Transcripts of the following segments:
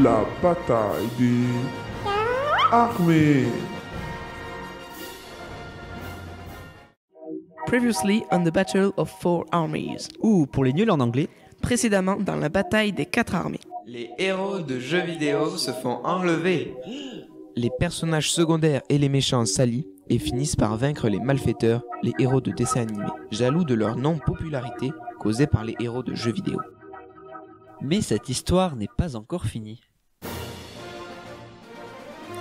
La bataille des armées. Previously on the Battle of Four Armies. Ou pour les nuls en anglais, Précédemment dans la bataille des 4 armées. Les héros de jeux vidéo se font enlever. Les personnages secondaires et les méchants s'allient et finissent par vaincre les malfaiteurs, les héros de dessins animés, jaloux de leur non-popularité causée par les héros de jeux vidéo. mais cette histoire n'est pas encore finie.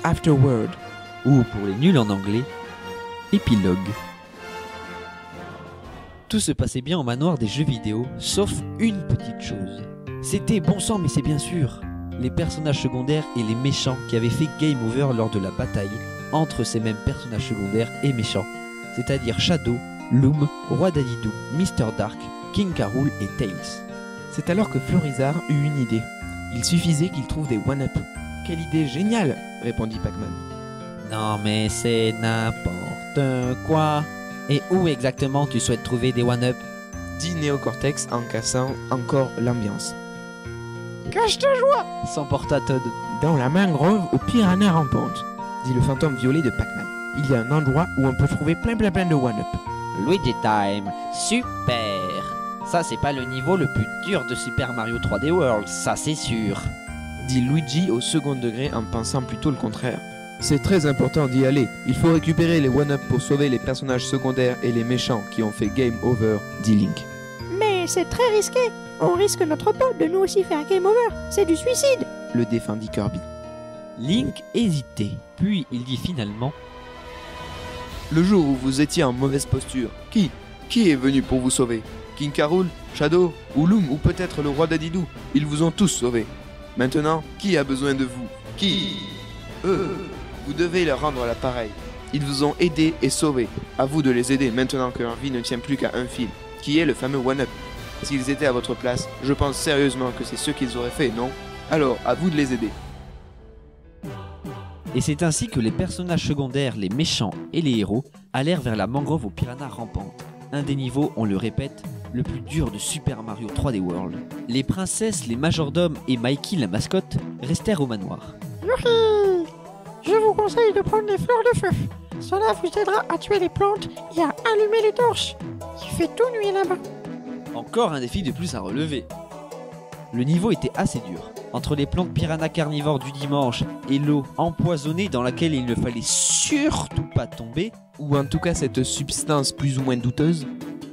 Afterword. Ou pour les nuls en anglais, épilogue. Tout se passait bien au manoir des jeux vidéo, sauf une petite chose. C'était bon sang, mais c'est bien sûr les personnages secondaires et les méchants qui avaient fait game over lors de la bataille entre ces mêmes personnages secondaires et méchants, c'est-à-dire Shadow, Loom, Roi Dadidou, Mr. Dark, King K. Rool et Tails. C'est alors que Florizard eut une idée. Il suffisait qu'il trouve des one-up. Quelle idée géniale, répondit Pac-Man. Non mais c'est n'importe quoi. Et où exactement tu souhaites trouver des one-up? Dit Néocortex en cassant encore l'ambiance. Cache ta joie! S'emporta Todd. Dans la mangrove aux piranhas rampantes, dit le fantôme violet de Pac-Man. Il y a un endroit où on peut trouver plein de one-up. Luigi Time, super. Ça c'est pas le niveau le plus dur de Super Mario 3D World, ça c'est sûr. Dit Luigi au second degré en pensant plutôt le contraire. C'est très important d'y aller. Il faut récupérer les one-up pour sauver les personnages secondaires et les méchants qui ont fait game over, dit Link. Mais c'est très risqué. On risque notre pote de nous aussi faire game over. C'est du suicide. Le défendit Kirby. Link hésitait, puis il dit finalement: Le jour où vous étiez en mauvaise posture, qui est venu pour vous sauver? King K. Rool, Shadow, ou Loom, ou peut-être le roi Dadidou? Ils vous ont tous sauvés. Maintenant, qui a besoin de vous? Qui? Eux. Vous devez leur rendre l'appareil. Ils vous ont aidé et sauvé. À vous de les aider maintenant que leur vie ne tient plus qu'à un fil, qui est le fameux one-up. S'ils étaient à votre place, je pense sérieusement que c'est ce qu'ils auraient fait, non? Alors, à vous de les aider. Et c'est ainsi que les personnages secondaires, les méchants et les héros allèrent vers la mangrove aux piranhas rampantes. Un des niveaux, on le répète, le plus dur de Super Mario 3D World. Les princesses, les majordomes et Mikey la mascotte restèrent au manoir. Youhi! Je vous conseille de prendre des fleurs de feu. Cela vous aidera à tuer les plantes et à allumer les torches. Il fait tout nuit là-bas. Encore un défi de plus à relever. Le niveau était assez dur. Entre les plantes piranha carnivores du dimanche et l'eau empoisonnée dans laquelle il ne fallait surtout pas tomber, Ou en tout cas cette substance plus ou moins douteuse.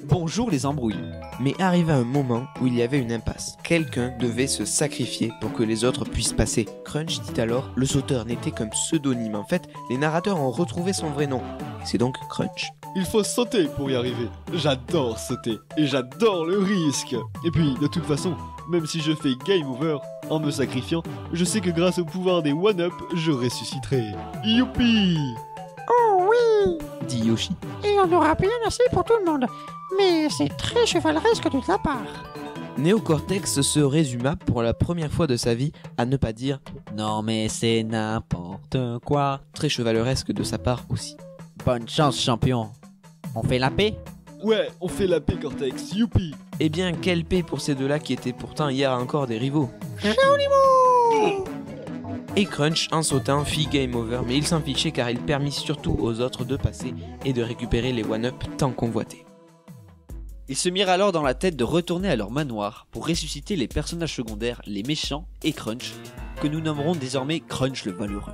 bonjour les embrouilles. Mais arriva un moment où il y avait une impasse. Quelqu'un devait se sacrifier pour que les autres puissent passer. Crunch dit alors, le sauteur n'était qu'un pseudonyme. En fait, les narrateurs ont retrouvé son vrai nom. C'est donc Crunch. Il faut sauter pour y arriver. J'adore sauter et j'adore le risque. Et puis, de toute façon, même si je fais game over en me sacrifiant, je sais que grâce au pouvoir des one-up, je ressusciterai. Youpi! Oh oui! Dit Yoshi. Et on aura bien assez pour tout le monde. Mais c'est très chevaleresque de ta part. Néocortex se résuma pour la première fois de sa vie à ne pas dire Non mais c'est n'importe quoi. très chevaleresque de sa part aussi. Bonne chance champion. On fait la paix? Ouais, on fait la paix Cortex, youpi! Eh bien, quelle paix pour ces deux-là qui étaient pourtant hier encore des rivaux. Et Crunch, en sautant, fit game over, mais il s'en fichait car il permit surtout aux autres de passer et de récupérer les one-up tant convoités. Ils se mirent alors dans la tête de retourner à leur manoir pour ressusciter les personnages secondaires, les méchants et Crunch, que nous nommerons désormais Crunch le Valeureux.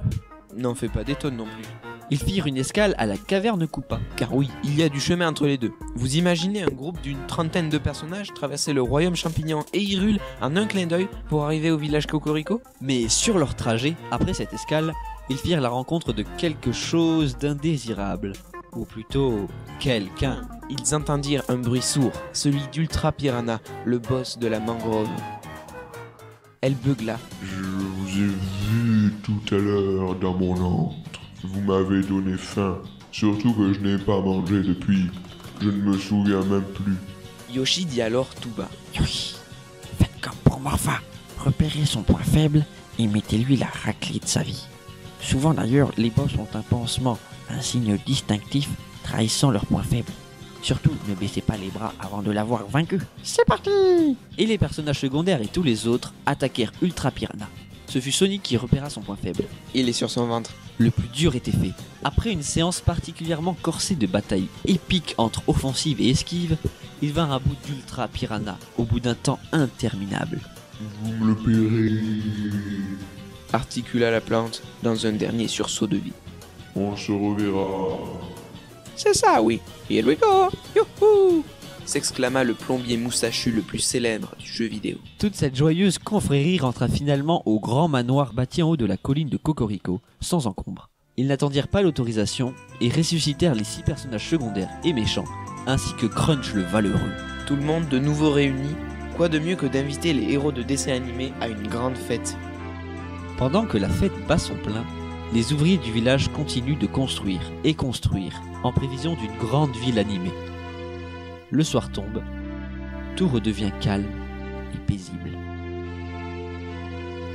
N'en fais pas des tonnes non plus. Ils firent une escale à la caverne Koopa. Car oui, il y a du chemin entre les deux. Vous imaginez un groupe d'une trentaine de personnages traverser le royaume champignon et Hyrule en un clin d'œil pour arriver au village Cocorico? Mais sur leur trajet, après cette escale, ils firent la rencontre de quelque chose d'indésirable. Ou plutôt, quelqu'un. Ils entendirent un bruit sourd, celui d'Ultra Piranha, le boss de la mangrove. Elle beugla. Je vous ai vu tout à l'heure dans mon antre. Vous m'avez donné faim. Surtout que je n'ai pas mangé depuis. Je ne me souviens même plus. Yoshi dit alors tout bas. Oui, faites comme pour Morpha. Repérez son point faible et mettez-lui la raclée de sa vie. Souvent d'ailleurs, les boss ont un pansement, un signe distinctif trahissant leur point faible. Surtout, ne baissez pas les bras avant de l'avoir vaincu. C'est parti! Et les personnages secondaires et tous les autres attaquèrent Ultra Piranha. Ce fut Sonic qui repéra son point faible. Il est sur son ventre. Le plus dur était fait. Après une séance particulièrement corsée de batailles épiques entre offensive et esquive, ils vinrent à bout d'Ultra Piranha au bout d'un temps interminable. Vous me le paierez. Articula la plante dans un dernier sursaut de vie. On se reverra. C'est ça, oui. Here we go. Youhou! S'exclama le plombier moustachu le plus célèbre du jeu vidéo. Toute cette joyeuse confrérie rentra finalement au grand manoir bâti en haut de la colline de Cocorico, sans encombre. Ils n'attendirent pas l'autorisation et ressuscitèrent les 6 personnages secondaires et méchants, ainsi que Crunch le valeureux. Tout le monde de nouveau réuni, quoi de mieux que d'inviter les héros de dessins animés à une grande fête. Pendant que la fête bat son plein, les ouvriers du village continuent de construire et construire, en prévision d'une grande ville animée. Le soir tombe, tout redevient calme et paisible.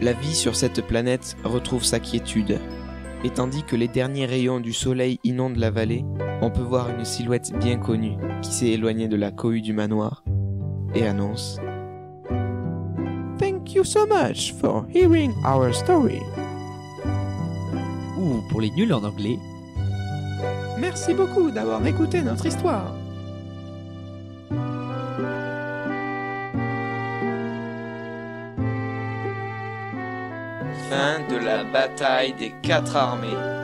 La vie sur cette planète retrouve sa quiétude. Et tandis que les derniers rayons du soleil inondent la vallée, on peut voir une silhouette bien connue qui s'est éloignée de la cohue du manoir et annonce Thank you so much for hearing our story. Ou pour les nuls en anglais, Merci beaucoup d'avoir écouté notre histoire. fin de la bataille des 4 armées.